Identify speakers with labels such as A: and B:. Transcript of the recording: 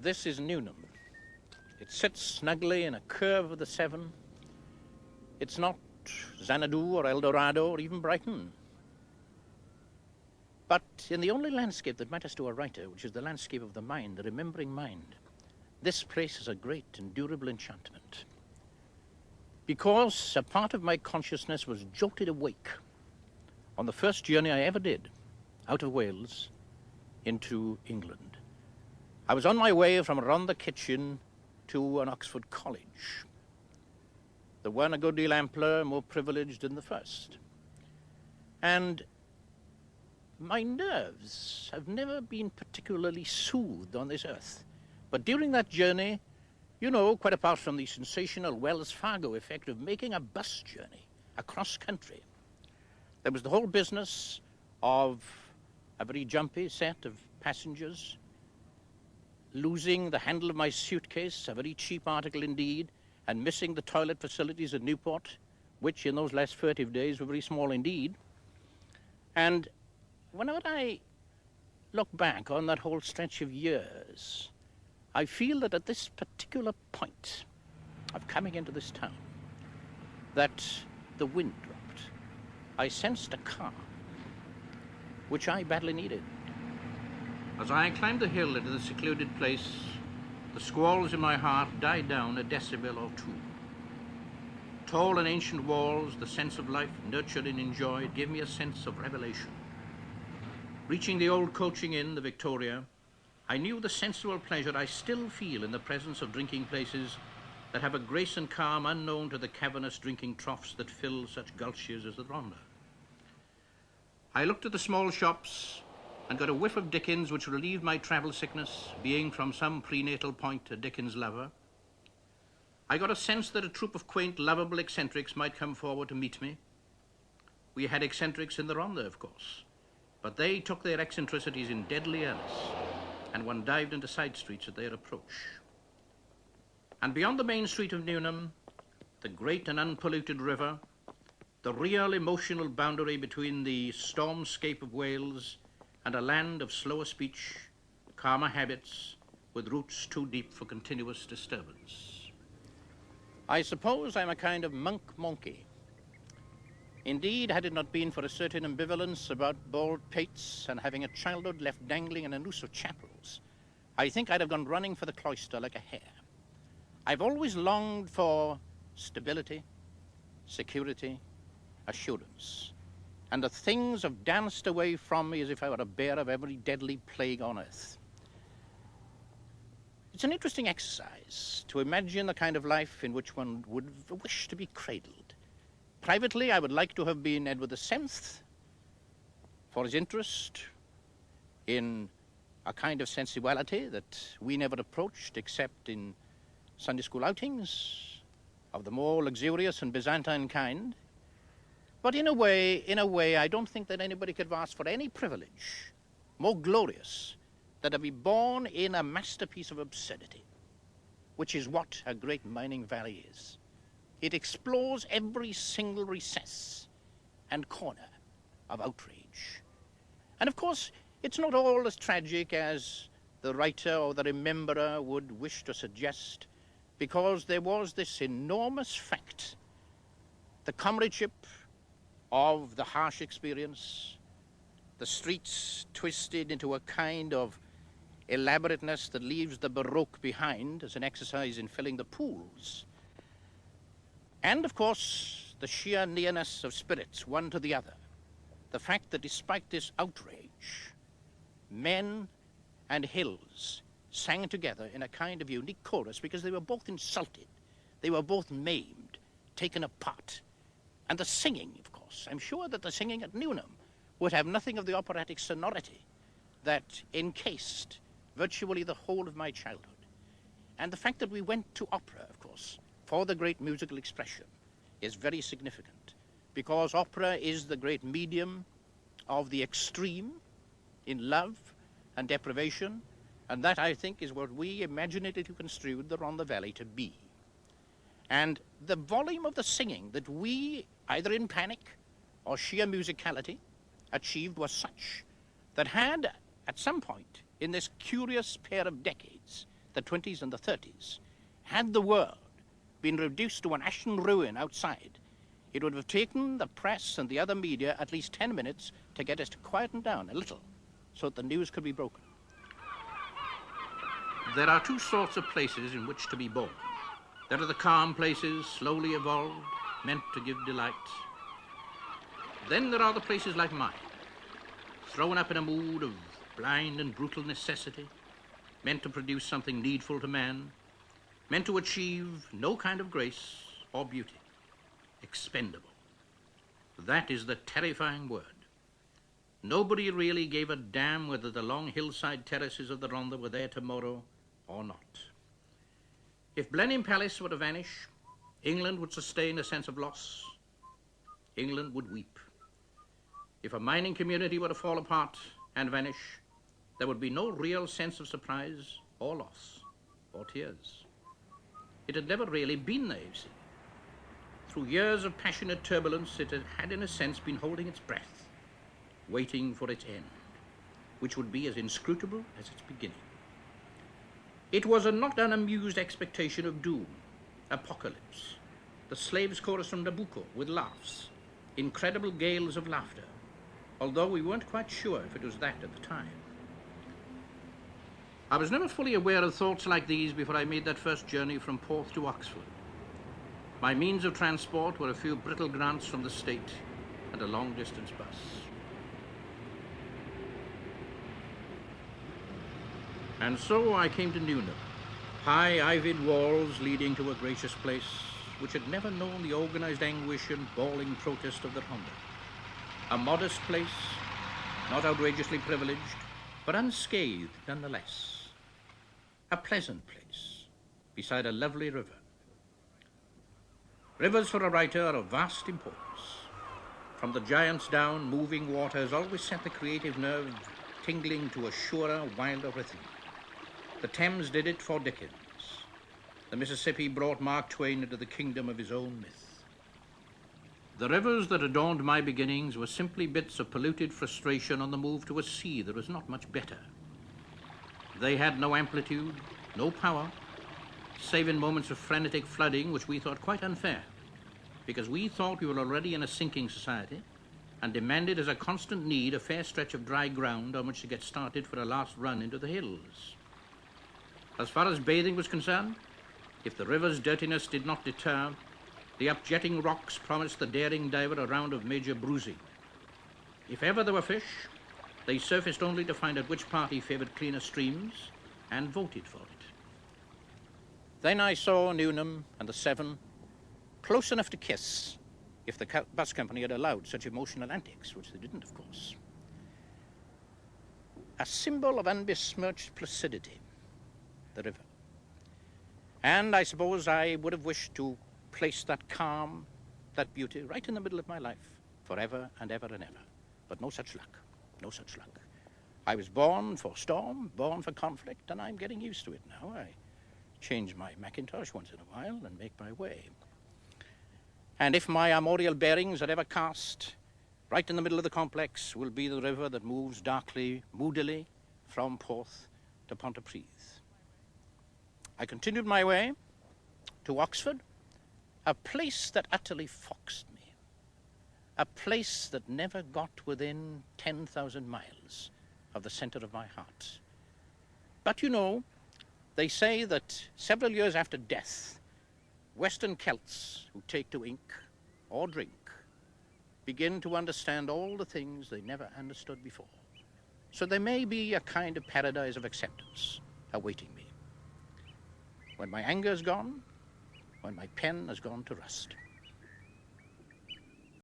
A: This is Newnham. It sits snugly in a curve of the Severn. It's not Xanadu or El Dorado or even Brighton. But in the only landscape that matters to a writer, which is the landscape of the mind, the remembering mind, this place is a great and durable enchantment. Because a part of my consciousness was jolted awake on the first journey I ever did out of Wales into England. I was on my way from around the kitchen to an Oxford college, the one a good deal ampler, more privileged than the first. And my nerves have never been particularly soothed on this earth. But during that journey, you know, quite apart from the sensational Wells Fargo effect of making a bus journey across country, there was the whole business of a very jumpy set of passengers, losing the handle of my suitcase, a very cheap article indeed, and missing the toilet facilities at Newport, which in those last furtive days were very small indeed. And whenever I look back on that whole stretch of years, I feel that at this particular point of coming into this town, that the wind dropped. I sensed a calm, which I badly needed. As I climbed the hill into the secluded place, the squalls in my heart died down a decibel or two. Tall and ancient walls, the sense of life nurtured and enjoyed, gave me a sense of revelation. Reaching the old coaching inn, the Victoria, I knew the sensual pleasure I still feel in the presence of drinking places that have a grace and calm unknown to the cavernous drinking troughs that fill such gulches as the Rhondda. I looked at the small shops and got a whiff of Dickens which relieved my travel sickness, being from some prenatal point a Dickens lover. I got a sense that a troop of quaint, lovable eccentrics might come forward to meet me. We had eccentrics in the Rhondda, of course, but they took their eccentricities in deadly earnest, and one dived into side streets at their approach. And beyond the main street of Newnham, the great and unpolluted river, the real emotional boundary between the stormscape of Wales and a land of slower speech, calmer habits, with roots too deep for continuous disturbance. I suppose I'm a kind of monk monkey. Indeed, had it not been for a certain ambivalence about bald pates and having a childhood left dangling in a noose of chapels, I think I'd have gone running for the cloister like a hare. I've always longed for stability, security, assurance, and the things have danced away from me as if I were a bear of every deadly plague on earth. It's an interesting exercise to imagine the kind of life in which one would wish to be cradled. Privately, I would like to have been Edward VII for his interest in a kind of sensuality that we never approached except in Sunday school outings of the more luxurious and Byzantine kind. But in a way, I don't think that anybody could have asked for any privilege more glorious than to be born in a masterpiece of absurdity, which is what a great mining valley is. It explores every single recess and corner of outrage. And of course, it's not all as tragic as the writer or the rememberer would wish to suggest, because there was this enormous fact, the comradeship of the harsh experience, the streets twisted into a kind of elaborateness that leaves the Baroque behind as an exercise in filling the pools. And of course, the sheer nearness of spirits, one to the other. The fact that despite this outrage, men and hills sang together in a kind of unique chorus because they were both insulted, they were both maimed, taken apart. And the singing, of course, I'm sure that the singing at Newnham would have nothing of the operatic sonority that encased virtually the whole of my childhood. And the fact that we went to opera, of course, for the great musical expression is very significant, because opera is the great medium of the extreme in love and deprivation, and that, I think, is what we imaginatively construed the Rhondda Valley to be. And the volume of the singing that we, either in panic or sheer musicality, achieved was such that had, at some point in this curious pair of decades the 20s and the 30s, had the world been reduced to an ashen ruin outside, it would have taken the press and the other media at least 10 minutes to get us to quieten down a little so that the news could be broken. There are two sorts of places in which to be born. There are the calm places, slowly evolved, meant to give delight. Then there are the places like mine, thrown up in a mood of blind and brutal necessity, meant to produce something needful to man, meant to achieve no kind of grace or beauty, expendable. That is the terrifying word. Nobody really gave a damn whether the long hillside terraces of the Rhondda were there tomorrow or not. If Blenheim Palace were to vanish, England would sustain a sense of loss. England would weep. If a mining community were to fall apart and vanish, there would be no real sense of surprise or loss or tears. It had never really been there, you see. Through years of passionate turbulence, it had in a sense been holding its breath, waiting for its end, which would be as inscrutable as its beginning. It was a not unamused expectation of doom, apocalypse, the slaves' chorus from Nabucco with laughs, incredible gales of laughter, although we weren't quite sure if it was that at the time. I was never fully aware of thoughts like these before I made that first journey from Porth to Oxford. My means of transport were a few brittle grants from the state and a long-distance bus. And so I came to Newnham, high ivied walls leading to a gracious place which had never known the organized anguish and bawling protest of the Rhondda. A modest place, not outrageously privileged, but unscathed nonetheless. A pleasant place beside a lovely river. Rivers for a writer are of vast importance. From the giants down, moving water has always set the creative nerve tingling to a surer, wilder rhythm. The Thames did it for Dickens. The Mississippi brought Mark Twain into the kingdom of his own myth. The rivers that adorned my beginnings were simply bits of polluted frustration on the move to a sea that was not much better. They had no amplitude, no power, save in moments of frenetic flooding, which we thought quite unfair, because we thought we were already in a sinking society and demanded as a constant need a fair stretch of dry ground on which to get started for a last run into the hills. As far as bathing was concerned, if the river's dirtiness did not deter, the upjetting rocks promised the daring diver a round of major bruising. If ever there were fish, they surfaced only to find out which party favoured cleaner streams and voted for it. Then I saw Newnham and the Severn close enough to kiss if the bus company had allowed such emotional antics, which they didn't, of course. A symbol of unbesmirched placidity, the river. And I suppose I would have wished to place that calm, that beauty, right in the middle of my life, forever and ever and ever. But no such luck, no such luck. I was born for storm, born for conflict, and I'm getting used to it now. I change my mackintosh once in a while and make my way. And if my armorial bearings are ever cast, right in the middle of the complex will be the river that moves darkly, moodily from Porth to Pontypridd. I continued my way to Oxford, a place that utterly foxed me, a place that never got within 10,000 miles of the center of my heart. But you know, they say that several years after death, Western Celts who take to ink or drink begin to understand all the things they never understood before. So there may be a kind of paradise of acceptance awaiting me when my anger is gone, when my pen has gone to rust.